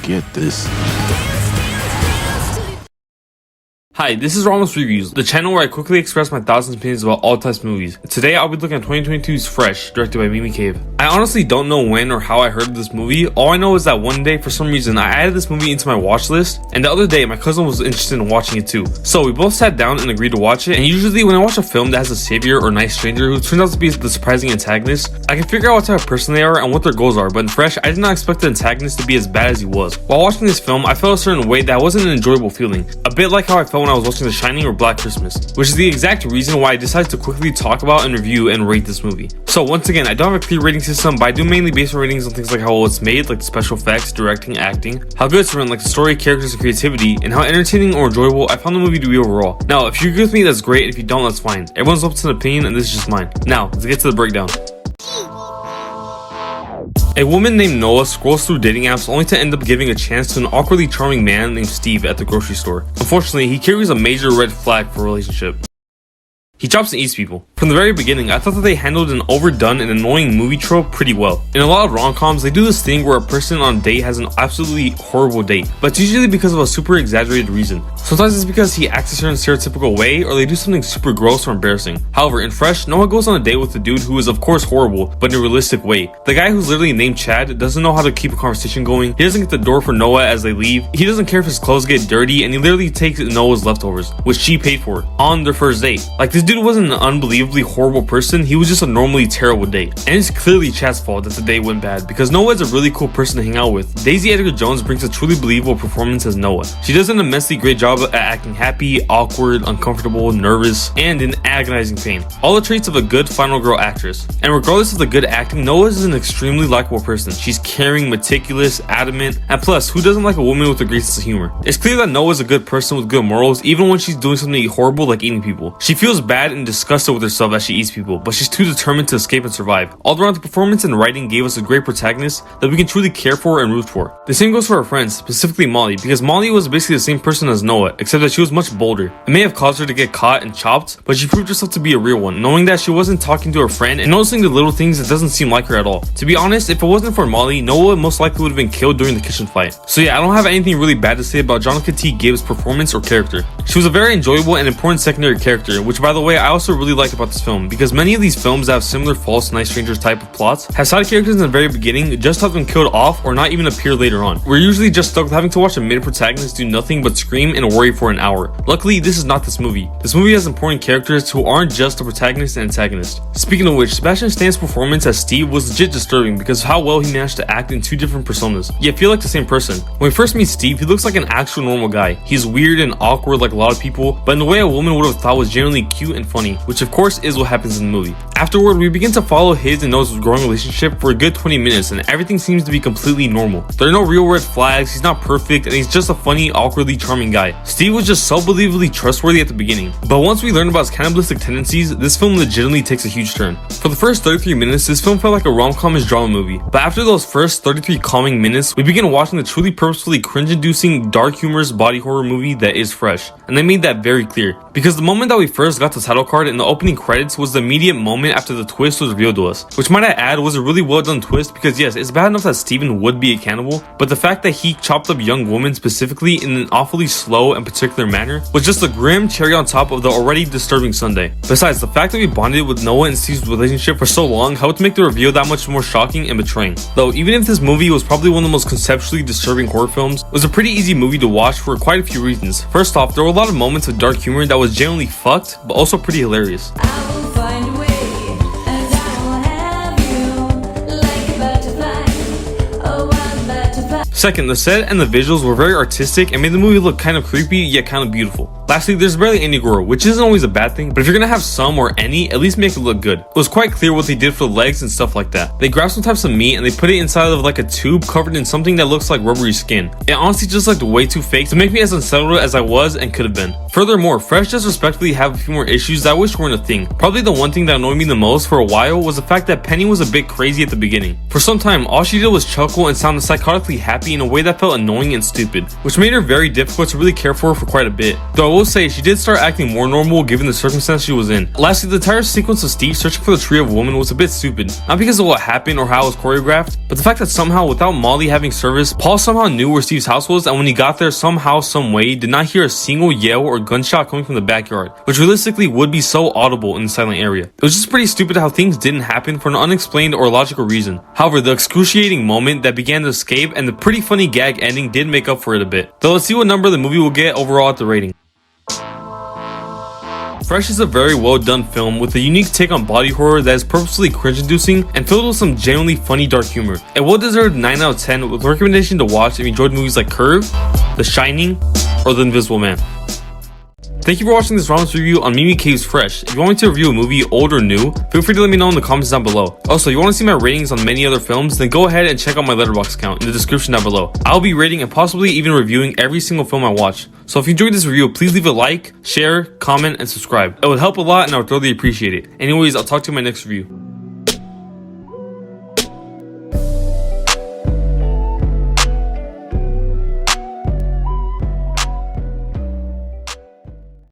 get this. Hi, this is Ramos Reviews, the channel where I quickly express my thoughts and opinions about all types of movies. Today I'll be looking at 2022's Fresh, directed by Mimi Cave. I honestly don't know when or how I heard of this movie. All I know is that one day, for some reason, I added this movie into my watch list, and the other day my cousin was interested in watching it too. So we both sat down and agreed to watch it, and usually when I watch a film that has a savior or nice stranger who turns out to be the surprising antagonist, I can figure out what type of person they are and what their goals are, but in Fresh, I did not expect the antagonist to be as bad as he was. While watching this film, I felt a certain way that wasn't an enjoyable feeling, a bit like how I felt when I was watching The Shining or Black Christmas, which is the exact reason why I decided to quickly talk about and review and rate this movie. So once again, I don't have a clear rating system, but I do mainly base my ratings on things like how well it's made, like the special effects, directing, acting, how good it's written, like the story, characters, and creativity, and how entertaining or enjoyable I found the movie to be overall. Now, if you agree with me, that's great. If you don't, that's fine. Everyone's up to an opinion, and this is just mine. Now, let's get to the breakdown. A woman named Noah scrolls through dating apps only to end up giving a chance to an awkwardly charming man named Steve at the grocery store. Unfortunately, he carries a major red flag for a relationship. He chops and eats people. From the very beginning, I thought that they handled an overdone and annoying movie trope pretty well. In a lot of rom-coms, they do this thing where a person on a date has an absolutely horrible date, but it's usually because of a super exaggerated reason. Sometimes it's because he acts a certain stereotypical way, or they do something super gross or embarrassing. However, in Fresh, Noah goes on a date with a dude who is of course horrible, but in a realistic way. The guy who's literally named Chad doesn't know how to keep a conversation going, he doesn't get the door for Noah as they leave, he doesn't care if his clothes get dirty, and he literally takes Noah's leftovers, which she paid for, on their first date. Like, this dude wasn't an unbelievably horrible person, he was just a normally terrible date. And it's clearly Chad's fault that the date went bad, because Noah is a really cool person to hang out with. Daisy Edgar-Jones brings a truly believable performance as Noah. She does an immensely great job at acting happy, awkward, uncomfortable, nervous, and in agonizing pain. All the traits of a good final girl actress. And regardless of the good acting, Noah is an extremely likable person. She's caring, meticulous, adamant, and plus, who doesn't like a woman with a great sense of humor? It's clear that Noah is a good person with good morals, even when she's doing something horrible like eating people. She feels bad and disgusted with herself as she eats people, but she's too determined to escape and survive. All around, the performance and writing gave us a great protagonist that we can truly care for and root for. The same goes for our friends, specifically Molly, because Molly was basically the same person as Noah, except that she was much bolder. It may have caused her to get caught and chopped, but she proved herself to be a real one, knowing that she wasn't talking to her friend and noticing the little things that doesn't seem like her at all. To be honest, if it wasn't for Molly, Noah most likely would have been killed during the kitchen fight. So yeah, I don't have anything really bad to say about Jonica T. Gibbs' performance or character. She was a very enjoyable and important secondary character, which by the way, I also really liked about this film, because many of these films that have similar false nice strangers type of plots have side characters in the very beginning just have them killed off or not even appear later on. We're usually just stuck with having to watch a mid protagonist do nothing but scream and worry for an hour. Luckily, this is not this movie. This movie has important characters who aren't just the protagonist and antagonist. Speaking of which, Sebastian Stan's performance as Steve was legit disturbing because of how well he managed to act in two different personas, yet feel like the same person. When we first meet Steve, he looks like an actual normal guy. He's weird and awkward like a lot of people, but in the way a woman would have thought was genuinely cute and funny, which of course is what happens in the movie. Afterward, we begin to follow his and Noah's growing relationship for a good 20 minutes and everything seems to be completely normal. There are no real red flags, he's not perfect, and he's just a funny, awkwardly charming guy. Steve was just so believably trustworthy at the beginning, but once we learn about his cannibalistic tendencies, this film legitimately takes a huge turn. For the first 33 minutes, this film felt like a rom-com-ish drama movie, but after those first 33 calming minutes, we begin watching the truly purposefully cringe-inducing, dark humorous body horror movie that is Fresh, and they made that very clear, because the moment that we first got the title card in the opening credits was the immediate moment after the twist was revealed to us, which might I add was a really well done twist, because yes, it's bad enough that Steven would be a cannibal, but the fact that he chopped up young women specifically in an awfully slow and particular manner was just a grim cherry on top of the already disturbing sundae. Besides, the fact that we bonded with Noah and Steve's relationship for so long helped make the reveal that much more shocking and betraying. Though even if this movie was probably one of the most conceptually disturbing horror films, it was a pretty easy movie to watch for quite a few reasons. First off, there were a lot of moments of dark humor that was genuinely fucked, but also pretty hilarious. Second, the set and the visuals were very artistic and made the movie look kind of creepy yet kind of beautiful. Lastly, there's barely any gore, which isn't always a bad thing, but if you're gonna have some or any, at least make it look good. It was quite clear what they did for the legs and stuff like that. They grabbed some types of meat and they put it inside of like a tube covered in something that looks like rubbery skin. It honestly just looked way too fake to make me as unsettled as I was and could have been. Furthermore, Fresh does respectfully have a few more issues that I wish weren't a thing. Probably the one thing that annoyed me the most for a while was the fact that Penny was a bit crazy at the beginning. For some time, all she did was chuckle and sound psychotically happy happy in a way that felt annoying and stupid, which made her very difficult to really care for quite a bit. Though I will say she did start acting more normal given the circumstance she was in. Lastly, the entire sequence of Steve searching for the tree of woman was a bit stupid, not because of what happened or how it was choreographed, but the fact that somehow without Molly having service, Paul somehow knew where Steve's house was, and when he got there somehow, some way, did not hear a single yell or gunshot coming from the backyard, which realistically would be so audible in the silent area. It was just pretty stupid how things didn't happen for an unexplained or logical reason. However, the excruciating moment that began to escape and the pretty funny gag ending did make up for it a bit. Though let's see what number the movie will get overall at the rating. Fresh is a very well done film with a unique take on body horror that is purposely cringe-inducing and filled with some genuinely funny dark humor. A well-deserved 9 out of 10 with a recommendation to watch if you enjoyed movies like Curve, The Shining, or The Invisible Man. Thank you for watching this Ramos review on Mimi Cave's Fresh. If you want me to review a movie, old or new, feel free to let me know in the comments down below. Also, if you want to see my ratings on many other films, then go ahead and check out my Letterbox account in the description down below. I'll be rating and possibly even reviewing every single film I watch. So if you enjoyed this review, please leave a like, share, comment, and subscribe. It would help a lot and I would thoroughly appreciate it. Anyways, I'll talk to you in my next review.